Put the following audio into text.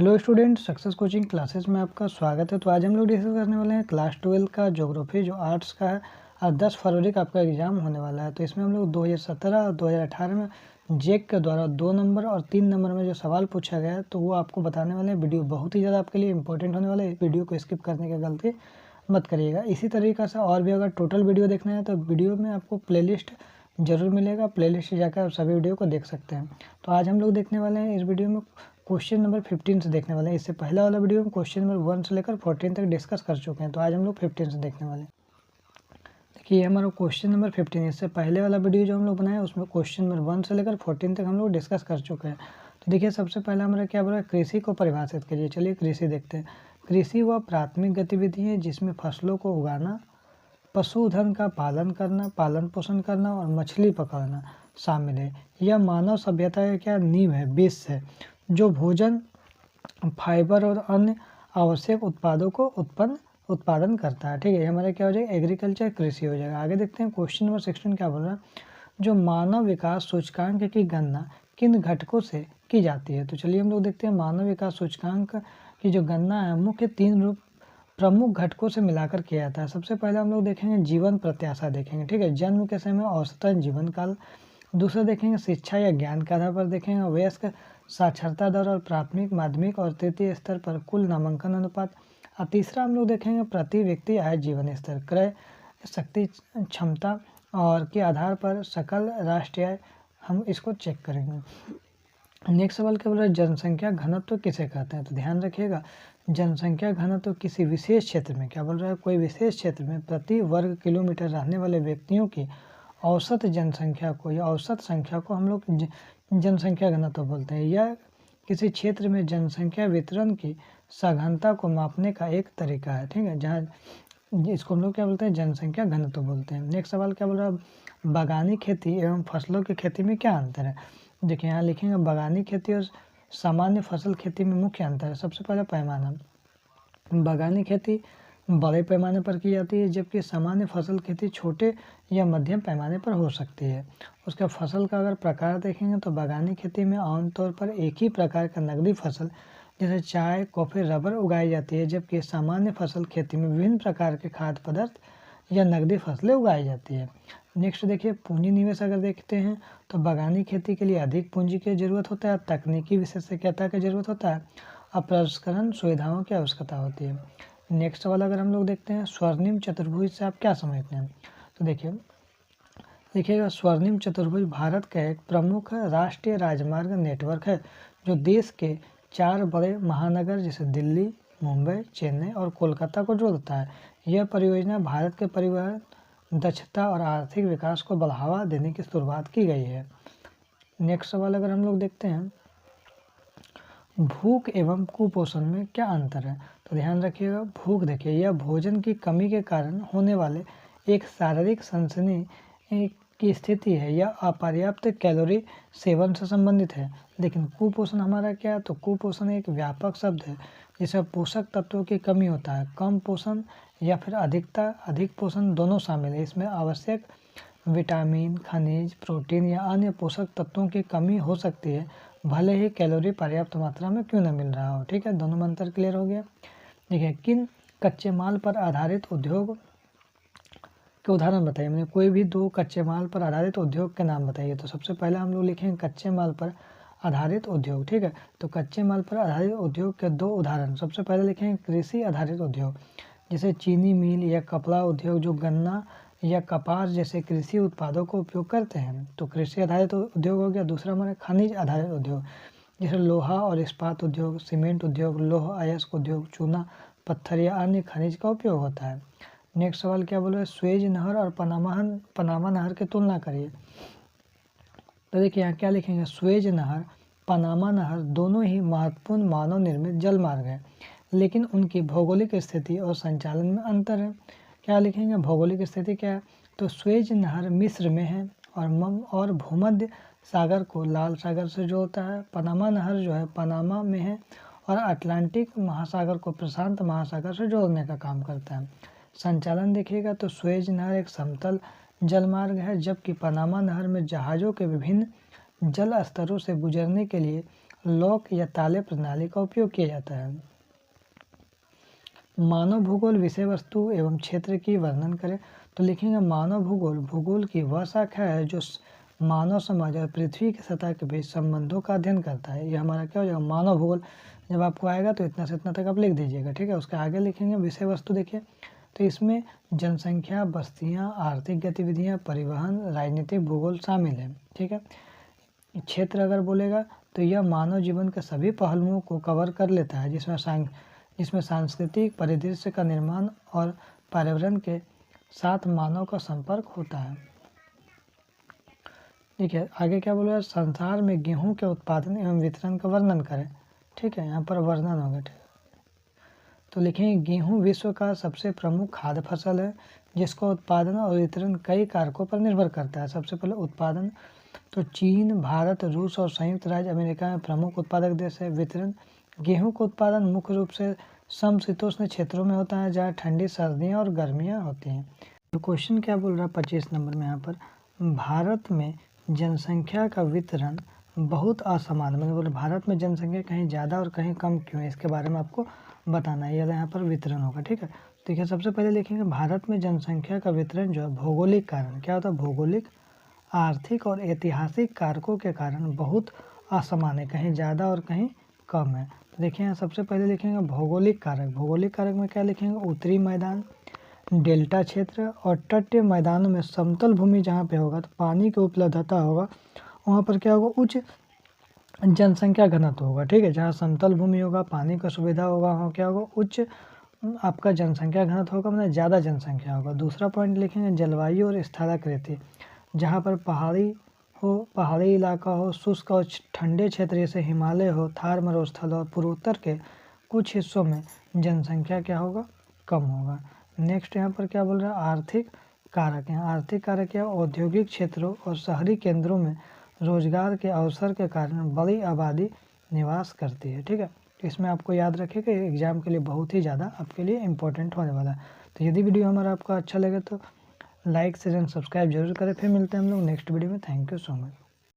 Hello student, success coaching classes में आपका स्वागत है। तो आज हम लोग डिस्कस करने वाले हैं क्लास 12 का ज्योग्राफी जो आर्ट्स का है और 10 फरवरी का आपका एग्जाम होने वाला है। तो इसमें हम लोग 2017 और 2018 में जेक के द्वारा 2 नंबर और 3 नंबर में जो सवाल पूछा गया है तो वो आपको बताने वाले हैं। वीडियो बहुत ही ज़्यादा आपके लिए इंपॉर्टेंट होने वाला है, वीडियो को स्किप करने की गलती मत करिएगा। इसी तरीक़े से और भी अगर टोटल वीडियो देखना है तो वीडियो में आपको प्लेलिस्ट ज़रूर मिलेगा, प्लेलिस्ट जाकर आप सभी वीडियो को देख सकते हैं। तो आज हम लोग देखने वाले हैं इस वीडियो में क्वेश्चन नंबर 15 से देखने वाले हैं। इससे पहला वाला वीडियो में क्वेश्चन नंबर 1 से लेकर 14 तक डिस्कस कर चुके हैं। तो आज हम लोग 15 से देखने वाले हैं। देखिए हमारा क्वेश्चन नंबर 15, इससे पहले वाला वीडियो जो हम लोग बनाए उसमें क्वेश्चन नंबर 1 से लेकर 14 तक हम लोग डिस्कस कर चुके हैं। तो देखिए सबसे पहले हमारा क्या बोला है, कृषि को परिभाषित करिए। चलिए कृषि देखते हैं। कृषि वह प्राथमिक गतिविधि है जिसमें फसलों को उगाना, पशुधन का पालन करना, पालन पोषण करना और मछली पकड़ना शामिल है। यह मानव सभ्यता का क्या नींव है, बेस है, जो भोजन, फाइबर और अन्य आवश्यक उत्पादों को उत्पादन करता है। ठीक है, ये हमारा क्या हो जाएगा, एग्रीकल्चर कृषि हो जाएगा। आगे देखते हैं क्वेश्चन नंबर 16 क्या बोल रहा है, जो मानव विकास सूचकांक की गणना किन घटकों से की जाती है। तो चलिए हम लोग देखते हैं मानव विकास सूचकांक की जो गणना है मुख्य 3 प्रमुख घटकों से मिलाकर किया जाता है। सबसे पहले हम लोग देखेंगे जीवन प्रत्याशा देखेंगे। ठीक है, जन्म के समय औसतन जीवन काल। दूसरा देखेंगे शिक्षा या ज्ञान के आधार पर देखेंगे वयस्क साक्षरता दर और प्राथमिक, माध्यमिक और तृतीय स्तर पर कुल नामांकन अनुपात। और तीसरा हम लोग देखेंगे प्रति व्यक्ति आय जीवन स्तर, क्रय शक्ति क्षमता और के आधार पर सकल राष्ट्रीय आय हम इसको चेक करेंगे। नेक्स्ट सवाल क्या बोल रहा है, जनसंख्या घनत्व किसे कहते हैं। तो ध्यान रखिएगा, जनसंख्या घनत्व किसी विशेष क्षेत्र में, क्या बोल रहा है, कोई विशेष क्षेत्र में प्रति वर्ग किलोमीटर रहने वाले व्यक्तियों की औसत जनसंख्या को या औसत संख्या को हम लोग जनसंख्या घनत्व बोलते हैं। यह किसी क्षेत्र में जनसंख्या वितरण की सघनता को मापने का एक तरीका है। ठीक है, जहाँ इसको हम लोग क्या बोलते हैं, जनसंख्या घनत्व बोलते हैं। नेक्स्ट सवाल क्या बोल रहा है, बागानी खेती एवं फसलों की खेती में क्या अंतर है। देखिए यहाँ लिखेंगे बागानी खेती और सामान्य फसल खेती में मुख्य अंतर है। सबसे पहला पैमाना, बागानी खेती बड़े पैमाने पर की जाती है जबकि सामान्य फसल खेती छोटे या मध्यम पैमाने पर हो सकती है। उसका फसल का अगर प्रकार देखेंगे तो बागानी खेती में आमतौर पर एक ही प्रकार का नकदी फसल जैसे चाय, कॉफ़ी, रबर उगाई जाती है, जबकि सामान्य फसल खेती में विभिन्न प्रकार के खाद्य पदार्थ या नकदी फसलें उगाई जाती है। नेक्स्ट देखिए पूंजी निवेश अगर देखते हैं तो बागानी खेती के लिए अधिक पूंजी की जरूरत होता है, तकनीकी विशेषज्ञता की जरूरत होता है और प्रसंस्करण सुविधाओं की आवश्यकता होती है। नेक्स्ट सवाल अगर हम लोग देखते हैं स्वर्णिम चतुर्भुज से आप क्या समझते हैं। तो देखिएगा स्वर्णिम चतुर्भुज भारत का एक प्रमुख राष्ट्रीय राजमार्ग नेटवर्क है जो देश के 4 बड़े महानगर जैसे दिल्ली, मुंबई, चेन्नई और कोलकाता को जोड़ता है। यह परियोजना भारत के परिवहन दक्षता और आर्थिक विकास को बढ़ावा देने की शुरुआत की गई है। नेक्स्ट सवाल अगर हम लोग देखते हैं भूख एवं कुपोषण में क्या अंतर है। तो ध्यान रखिएगा, भूख देखिए यह भोजन की कमी के कारण होने वाले एक शारीरिक सनसनी की स्थिति है। यह अपर्याप्त कैलोरी सेवन से संबंधित है। लेकिन कुपोषण हमारा क्या है, तो कुपोषण एक व्यापक शब्द है जिसमें पोषक तत्वों की कमी होता है। कम पोषण या फिर अधिक पोषण दोनों शामिल है। इसमें आवश्यक विटामिन, खनिज, प्रोटीन या अन्य पोषक तत्वों की कमी हो सकती है, भले ही कैलोरी पर्याप्त मात्रा में क्यों न मिल रहा हो। ठीक है, दोनों में अंतर क्लियर हो गया। देखिए किन कच्चे माल पर आधारित उद्योग के उदाहरण बताइए। मैंने कोई भी 2 कच्चे माल पर आधारित उद्योग के नाम बताइए। तो सबसे पहले हम लोग लिखेंगे कच्चे माल पर आधारित उद्योग। ठीक है, तो कच्चे माल पर आधारित उद्योग के 2 उदाहरण, सबसे पहले लिखेंगे कृषि आधारित उद्योग जैसे चीनी मिल या कपड़ा उद्योग जो गन्ना या कपास जैसे कृषि उत्पादों को उपयोग करते हैं, तो कृषि आधारित उद्योग हो गया। दूसरा हमारा खनिज आधारित उद्योग जैसे लोहा और इस्पात उद्योग, सीमेंट उद्योग, लौह अयस्क उद्योग, चूना पत्थर या अन्य खनिज का उपयोग होता है। नेक्स्ट सवाल क्या बोल रहा है, स्वेज नहर और पनामा नहर की तुलना करिए। तो देखिए यहाँ क्या लिखेंगे, स्वेज नहर, पनामा नहर दोनों ही महत्वपूर्ण मानव निर्मित जल मार्ग है, लेकिन उनकी भौगोलिक स्थिति और संचालन में अंतर है। क्या लिखेंगे, भौगोलिक स्थिति क्या है, तो स्वेज नहर मिस्र में है और भूमध्य सागर को लाल सागर से जोड़ता है। पनामा नहर जो है पनामा में है और अटलांटिक महासागर को प्रशांत महासागर से जोड़ने का काम करता है। संचालन देखिएगा तो स्वेज नहर एक समतल जलमार्ग है, जबकि पनामा नहर में जहाज़ों के विभिन्न जल स्तरों से गुजरने के लिए लॉक या ताले प्रणाली का उपयोग किया जाता है। मानव भूगोल विषय वस्तु एवं क्षेत्र की वर्णन करें। तो लिखेंगे मानव भूगोल भूगोल की वह शाखा है जो मानव समाज और पृथ्वी की सतह के बीच संबंधों का अध्ययन करता है। ये हमारा क्या हो जाएगा, मानव भूगोल। जब आपको आएगा तो इतना से इतना तक आप लिख दीजिएगा, ठीक है। उसके आगे लिखेंगे विषय वस्तु। देखिए तो इसमें जनसंख्या, बस्तियाँ, आर्थिक गतिविधियाँ, परिवहन, राजनीतिक भूगोल शामिल है, ठीक है। क्षेत्र अगर बोलेगा तो यह मानव जीवन के सभी पहलुओं को कवर कर लेता है, जिसमें सांस्कृतिक परिदृश्य का निर्माण और पर्यावरण के साथ मानव का संपर्क होता है। ठीक है, आगे क्या बोल रहा है, संसार में गेहूं के उत्पादन एवं वितरण का वर्णन करें। ठीक है, यहाँ पर वर्णन होगा, ठीक है। तो लिखेंगे गेहूं विश्व का सबसे प्रमुख खाद्य फसल है जिसका उत्पादन और वितरण कई कारकों पर निर्भर करता है। सबसे पहले उत्पादन, तो चीन, भारत, रूस और संयुक्त राज्य अमेरिका में प्रमुख उत्पादक देश है। वितरण, गेहूं का उत्पादन मुख्य रूप से समशीतोष्ण क्षेत्रों में होता है जहाँ ठंडी सर्दियाँ और गर्मियाँ होती हैं। तो क्वेश्चन क्या बोल रहा है 25 नंबर में, यहाँ पर भारत में जनसंख्या का वितरण बहुत असमान, मतलब बोले भारत में जनसंख्या कहीं ज़्यादा और कहीं कम क्यों है, इसके बारे में आपको बताना है। यहाँ पर वितरण होगा, ठीक है। देखिए सबसे पहले लिखेंगे भारत में जनसंख्या का वितरण जो है भौगोलिक कारण, क्या होता है, भौगोलिक, आर्थिक और ऐतिहासिक कारकों के कारण बहुत असमान है, कहीं ज़्यादा और कहीं कम है। तो देखिए यहाँ सबसे पहले लिखेंगे भौगोलिक कारक। भौगोलिक कारक में क्या लिखेंगे, उत्तरी मैदान, डेल्टा क्षेत्र और तटीय मैदानों में समतल भूमि जहाँ पे होगा तो पानी की उपलब्धता होगा, वहाँ पर क्या होगा, उच्च जनसंख्या घनत्व होगा, ठीक है। जहाँ समतल भूमि होगा, पानी का सुविधा होगा, वहाँ क्या होगा, उच्च आपका जनसंख्या घनत्व होगा, मतलब ज़्यादा जनसंख्या होगा। दूसरा पॉइंट लिखेंगे जलवायु और स्थलाकृति, जहाँ पर पहाड़ी इलाका हो, शुष्क और ठंडे क्षेत्र जैसे हिमालय हो, थार मरुस्थल और पूर्वोत्तर के कुछ हिस्सों में जनसंख्या क्या होगा, कम होगा। नेक्स्ट यहाँ पर क्या बोल रहा है, आर्थिक कारक। यहाँ आर्थिक कारक क्या, औद्योगिक क्षेत्रों और शहरी केंद्रों में रोजगार के अवसर के कारण बड़ी आबादी निवास करती है, ठीक है। तो इसमें आपको याद रखें कि एग्जाम के लिए बहुत ही ज़्यादा आपके लिए इम्पोर्टेंट होने वाला है। तो यदि वीडियो हमारा आपको अच्छा लगे तो लाइक शेयर एंड सब्सक्राइब जरूर करें। फिर मिलते हैं हम लोग नेक्स्ट वीडियो में। Thank you so much.